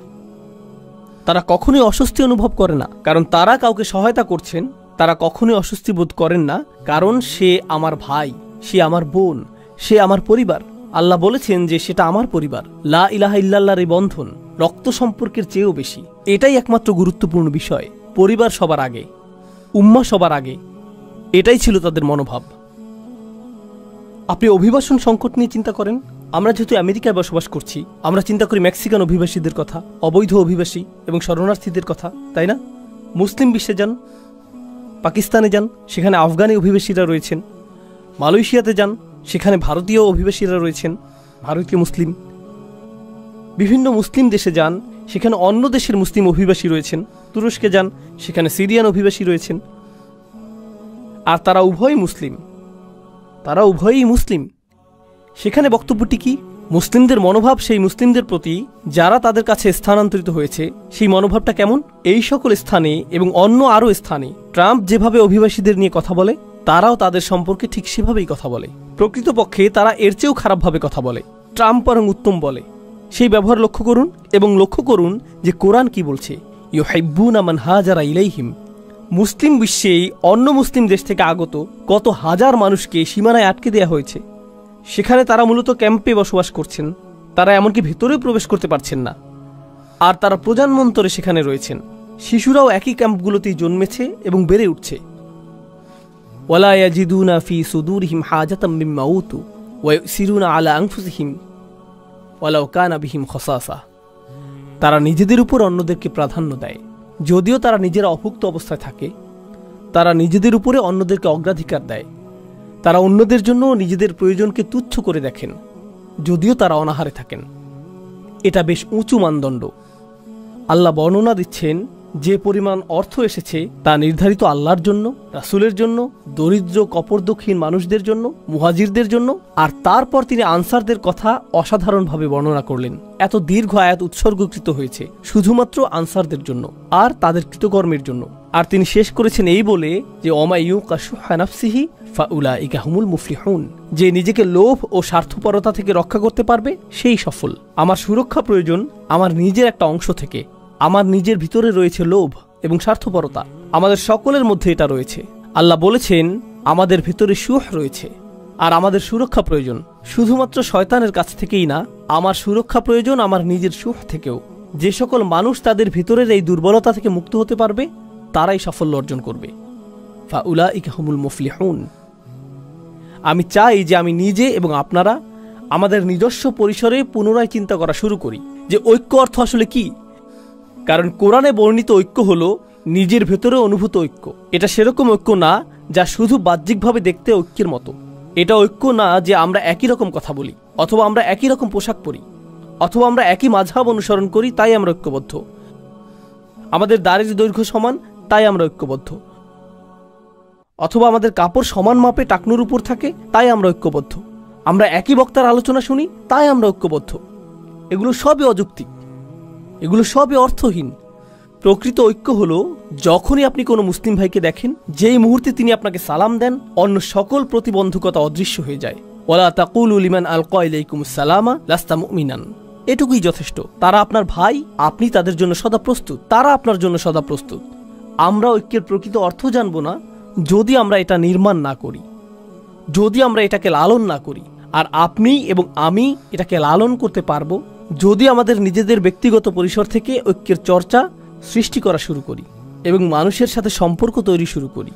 তারা কখনোই অস্বস্তি অনুভব করে না কারণ তারা কাউকে সহায়তা করছেন। তারা কখনোই অস্বস্তি বোধ করেন না কারণ সে আমার ভাই, সে আমার বোন, সে আমার পরিবার। আল্লাহ বলেছেন যে সেটা আমার পরিবার। লা ইলাহা ইল্লাল্লাহর এই বন্ধন রক্ত সম্পর্কের চেয়েও বেশি। এটাই একমাত্র গুরুত্বপূর্ণ বিষয়। পরিবার সবার আগে, উম্মাহ সবার আগে, এটাই ছিল তাদের মনোভাব। আপনি অভিবাসন সংকট নিয়ে চিন্তা করেন। আমরা যেহেতু আমেরিকায় বসবাস করছি, আমরা চিন্তা করি মেক্সিকান অভিবাসীদের কথা, অবৈধ অভিবাসী এবং শরণার্থীদের কথা, তাই না? মুসলিম বিশ্বে যান, পাকিস্তানে যান, সেখানে আফগানি অভিবাসীরা রয়েছেন। মালয়েশিয়াতে যান, সেখানে ভারতীয় অভিবাসীরা রয়েছেন, ভারতীয় মুসলিম। বিভিন্ন মুসলিম দেশে যান, সেখানে অন্য দেশের মুসলিম অভিবাসী রয়েছেন। তুরস্কে যান, সেখানে সিরিয়ান অভিবাসী রয়েছেন। আর তারা উভয়ই মুসলিম, তারা উভয়ই মুসলিম। সেখানে বক্তব্যটি কি? মুসলিমদের মনোভাব সেই মুসলিমদের প্রতি যারা তাদের কাছে স্থানান্তরিত হয়েছে, সেই মনোভাবটা কেমন? এই সকল স্থানে এবং অন্য আরও স্থানে ট্রাম্প যেভাবে অভিবাসীদের নিয়ে কথা বলে, তারাও তাদের সম্পর্কে ঠিক সেভাবেই কথা বলে। প্রকৃতপক্ষে তারা এর চেয়েও খারাপভাবে কথা বলে। ট্রাম্প বরং উত্তম বলে। সেই ব্যবহার লক্ষ্য করুন এবং লক্ষ্য করুন যে কোরআন কি বলছে। ইউহিব্বুনা মান হাজারা ইলাইহিম। মুসলিম বিশ্বেই অন্য মুসলিম দেশ থেকে আগত কত হাজার মানুষকে সীমানায় আটকে দেওয়া হয়েছে। সেখানে তারা মূলত ক্যাম্পে বসবাস করছেন। তারা এমনকি ভেতরেও প্রবেশ করতে পারছেন না। আর তারা প্রজন্মান্তরে সেখানে রয়েছেন। শিশুরাও একই ক্যাম্পগুলোতেই জন্মেছে এবং বেড়ে উঠছে। ওয়ালা ইয়াজিদুনা ফি সুদুরিহিম হাজাতাম মিম্মা উতু ওয়া ইউসিরুনা আলা আনফুসিহিম ওয়ালাউ কানা বিহিম খাসাসা। তারা নিজেদের উপর অন্যদেরকে প্রাধান্য দেয়, যদিও তারা নিজেরা অভুক্ত অবস্থায় থাকে। তারা নিজেদের উপরে অন্যদেরকে অগ্রাধিকার দেয়। তারা অন্যদের জন্য নিজেদের প্রয়োজনকে তুচ্ছ করে দেখেন, যদিও তারা অনাহারে থাকেন। এটা বেশ উঁচু মানদণ্ড। আল্লাহ বর্ণনা দিচ্ছেন যে পরিমাণ অর্থ এসেছে তা নির্ধারিত আল্লাহর জন্য, রাসূলের জন্য, দরিদ্র কপরদক্ষিণ মানুষদের জন্য, মুহাজিরদের জন্য। আর তারপর তিনি আনসারদের কথা অসাধারণভাবে বর্ণনা করলেন। এত দীর্ঘ আয়াত উৎসর্গকৃত হয়েছে শুধুমাত্র আনসারদের জন্য আর তাদের কৃতকর্মের জন্য। আর তিনি শেষ করেছেন এই বলে যে ওমা ইউকা শুহা নাফসিহি ফাউলাইকা হুমুল মুফলিহুন। যে নিজেকে লোভ ও স্বার্থপরতা থেকে রক্ষা করতে পারবে সেই সফল। আমার সুরক্ষা প্রয়োজন আমার নিজের একটা অংশ থেকে। আমার নিজের ভিতরে রয়েছে লোভ এবং স্বার্থপরতা। আমাদের সকলের মধ্যে এটা রয়েছে। আল্লাহ বলেছেন আমাদের ভিতরে সুহ রয়েছে আর আমাদের সুরক্ষা প্রয়োজন শুধুমাত্র শয়তানের কাছ থেকেই না, আমার সুরক্ষা প্রয়োজন আমার নিজের সুহ থেকেও। যে সকল মানুষ তাদের ভিতরের এই দুর্বলতা থেকে মুক্ত হতে পারবে তারাই সাফল্য অর্জন করবে। ফাউলাইকা হুমুল মুফলিহুন। আমি চাই যে আমি নিজে এবং আপনারা আমাদের নিজস্ব পরিসরে পুনরায় চিন্তা করা শুরু করি যে ঐক্য অর্থ আসলে কি। কারণ কোরআনে বর্ণিত ঐক্য হলো নিজের ভেতরে অনুভূত ঐক্য। এটা সেরকম ঐক্য না যা শুধু বাহ্যিকভাবে দেখতে ঐক্যের মতো। এটা ঐক্য না যে আমরা একই রকম কথা বলি, অথবা আমরা একই রকম পোশাক পরি, অথবা আমরা একই মাযহাব অনুসরণ করি তাই আমরা ঐক্যবদ্ধ, আমাদের দাড়ির দৈর্ঘ্য সমান তাই আমরা ঐক্যবদ্ধ, অথবা আমাদের কাপড় সমান মাপে টাকনুর উপর থাকে তাই আমরা ঐক্যবদ্ধ, আমরা একই বক্তার আলোচনা শুনি তাই আমরা ঐক্যবদ্ধ। এগুলো সবই অযৌক্তিক, এগুলো সবই অর্থহীন। প্রকৃত ঐক্য হলো যখনই আপনি কোনো মুসলিম ভাইকে দেখেন, যেই মুহূর্তে তিনি আপনাকে সালাম দেন, অন্য সকল প্রতিবন্ধকতা অদৃশ্য হয়ে যায়। ওয়ালা তাকুলু লিমান আলকা ইলাইকুমুস সালামা লাস্তা মুমিনান। এটুকুই যথেষ্ট। তারা আপনার ভাই, আপনি তাদের জন্য সদা প্রস্তুত, তারা আপনার জন্য সদা প্রস্তুত। আমরা ঐক্যের প্রকৃত অর্থ জানব না যদি আমরা এটা নির্মাণ না করি, যদি আমরা এটাকে লালন না করি। আর আপনি এবং আমি এটাকে লালন করতে পারবো যদি আমাদের নিজেদের ব্যক্তিগত পরিসর থেকে ঐক্যের চর্চা সৃষ্টি করা শুরু করি এবং মানুষের সাথে সম্পর্ক তৈরি শুরু করি।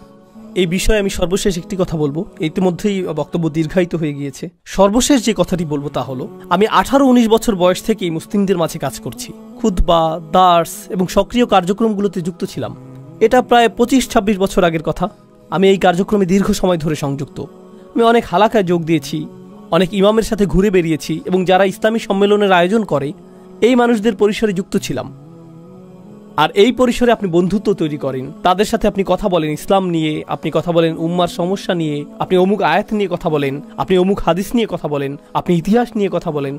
এই বিষয়ে আমি সর্বশেষ একটি কথা বলবো, ইতিমধ্যেই বক্তব্য দীর্ঘায়িত হয়ে গিয়েছে। সর্বশেষ যে কথাটি বলবো তা হলো, আমি 18-19 বছর বয়স থেকেই মুসলিমদের মাঝে কাজ করছি। খুতবা, দার্স এবং সক্রিয় কার্যক্রমগুলোতে যুক্ত ছিলাম। এটা প্রায় 25-26 বছর আগের কথা। আমি এই কার্যক্রমে দীর্ঘ সময় ধরে সংযুক্ত। আমি অনেক হালাকায় যোগ দিয়েছি, অনেক ইমামের সাথে ঘুরে বেরিয়েছি এবং যারা ইসলামী সম্মেলনের আয়োজন করে এই মানুষদের পরিসরে যুক্ত ছিলাম। আর এই পরিসরে আপনি বন্ধুত্ব তৈরি করেন, তাদের সাথে আপনি কথা বলেন ইসলাম নিয়ে, আপনি কথা বলেন উম্মার সমস্যা নিয়ে, আপনি অমুক আয়াত নিয়ে কথা বলেন, আপনি অমুক হাদিস নিয়ে কথা বলেন, আপনি ইতিহাস নিয়ে কথা বলেন।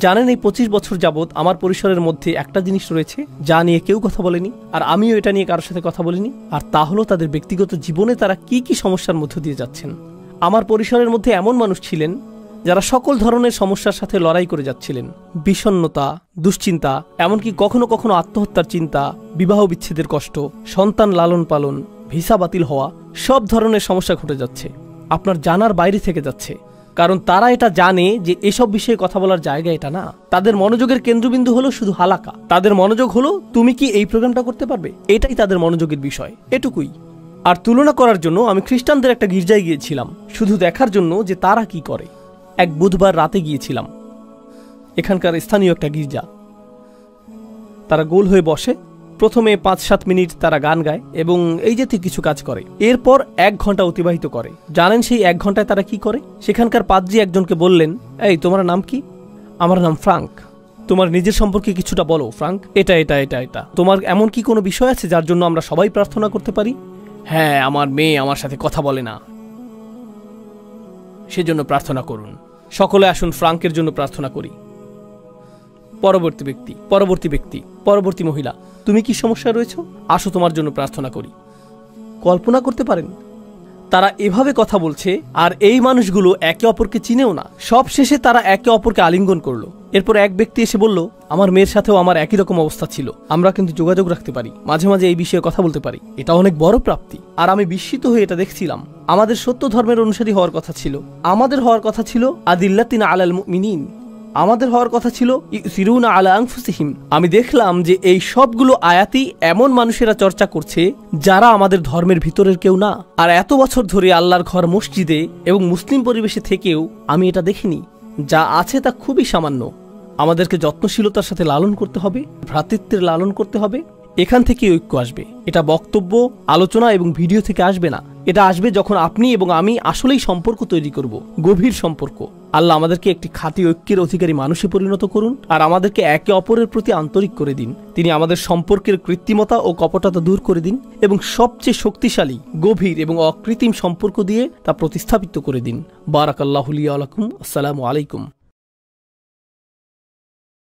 জানেন, এই 25 বছর যাবৎ আমার পরিসরের মধ্যে একটা জিনিস রয়েছে যা নিয়ে কেউ কথা বলেনি, আর আমিও এটা নিয়ে কারোর সাথে কথা বলিনি। আর তা হলো তাদের ব্যক্তিগত জীবনে তারা কি কি সমস্যার মধ্য দিয়ে যাচ্ছেন। আমার পরিসরের মধ্যে এমন মানুষ ছিলেন যারা সকল ধরনের সমস্যার সাথে লড়াই করে যাচ্ছিলেন। বিষণ্ণতা, দুশ্চিন্তা, এমনকি কখনো কখনো আত্মহত্যার চিন্তা, বিবাহ বিচ্ছেদের কষ্ট, সন্তান লালন পালন, ভিসা বাতিল হওয়া, সব ধরনের সমস্যা ঘটে যাচ্ছে। আপনার জানার বাইরে থেকে যাচ্ছে, কারণ তারা এটা জানে যে এসব বিষয়ে কথা বলার জায়গা এটা না। তাদের মনোযোগের কেন্দ্রবিন্দু হলো শুধু হালাকা। তাদের মনোযোগ হলো তুমি কি এই প্রোগ্রামটা করতে পারবে, এটাই তাদের মনোযোগের বিষয়, এটুকুই। আর তুলনা করার জন্য আমি খ্রিস্টানদের একটা গির্জায় গিয়েছিলাম, শুধু দেখার জন্য যে তারা কি করে। এক বুধবার রাতে গিয়েছিলাম, এখানকার স্থানীয় একটা গির্জা। তারা গোল হয়ে বসে, প্রথমে 5-7 মিনিট তারা গান গায় এবং এই জাতীয় কিছু কাজ করে। এরপর 1 ঘন্টা অতিবাহিত করে। জানেন সেই 1 ঘন্টায় তারা কি করে? সেখানকার পাদ্রী একজনকে বললেন, এই তোমার নাম কি? আমার নাম ফ্রাঙ্ক। তোমার নিজের সম্পর্কে কিছুটা বলো ফ্রাঙ্ক। এটা এটা এটা এটা তোমার এমন কি কোনো বিষয় আছে যার জন্য আমরা সবাই প্রার্থনা করতে পারি? হ্যাঁ, আমার মেয়ে আমার সাথে কথা বলে না, সেজন্য প্রার্থনা করুন। সকলে আসুন ফ্রাঙ্কের জন্য প্রার্থনা করি। পরবর্তী ব্যক্তি, পরবর্তী ব্যক্তি, পরবর্তী মহিলা, তুমি কি সমস্যা রয়েছে? আসো তোমার জন্য প্রার্থনা করি। কল্পনা করতে পারেন তারা এভাবে কথা বলছে, আর এই মানুষগুলো একে অপরকে চিনেও না। সব শেষে তারা একে অপরকে আলিঙ্গন করলো। এরপর এক ব্যক্তি এসে বলল, আমার মেয়ের সাথেও আমার একই রকম অবস্থা ছিল, আমরা কিন্তু যোগাযোগ রাখতে পারি, মাঝে মাঝে এই বিষয়ে কথা বলতে পারি, এটা অনেক বড় প্রাপ্তি। আর আমি বিস্মিত হয়ে এটা দেখছিলাম। আমাদের সত্য ধর্মের অনুসারী হওয়ার কথা ছিল, আমাদের হওয়ার কথা ছিল আদিল্লাতিনা আলাল মুমিনিন, আমাদের হওয়ার কথা ছিল ইউসিরুনা আলা আনফুসিহিম। আমি দেখলাম যে এই সবগুলো আয়াতই এমন মানুষেরা চর্চা করছে যারা আমাদের ধর্মের ভিতরের কেউ না। আর এত বছর ধরে আল্লাহর ঘর মসজিদে এবং মুসলিম পরিবেশে থেকেও আমি এটা দেখিনি। যা আছে তা খুবই সামান্য। আমাদেরকে যত্নশীলতার সাথে লালন করতে হবে, ভ্রাতৃত্বের লালন করতে হবে। এখান থেকে ঐক্য আসবে। এটা বক্তব্য, আলোচনা এবং ভিডিও থেকে আসবে না। এটা আসবে যখন আপনি এবং আমি আসলেই সম্পর্ক তৈরি করব, গভীর সম্পর্ক। আল্লাহ আমাদেরকে একটি খাঁটি ঐক্যের অধিকারী মানুষে পরিণত করুন, আর আমাদেরকে একে অপরের প্রতি আন্তরিক করে দিন। তিনি আমাদের সম্পর্কের কৃত্রিমতা ও কপটতা দূর করে দিন এবং সবচেয়ে শক্তিশালী, গভীর এবং অকৃত্রিম সম্পর্ক দিয়ে তা প্রতিস্থাপিত করে দিন। বারাকাল্লাহু লি ওয়া লাকুম। আসসালামু আলাইকুম।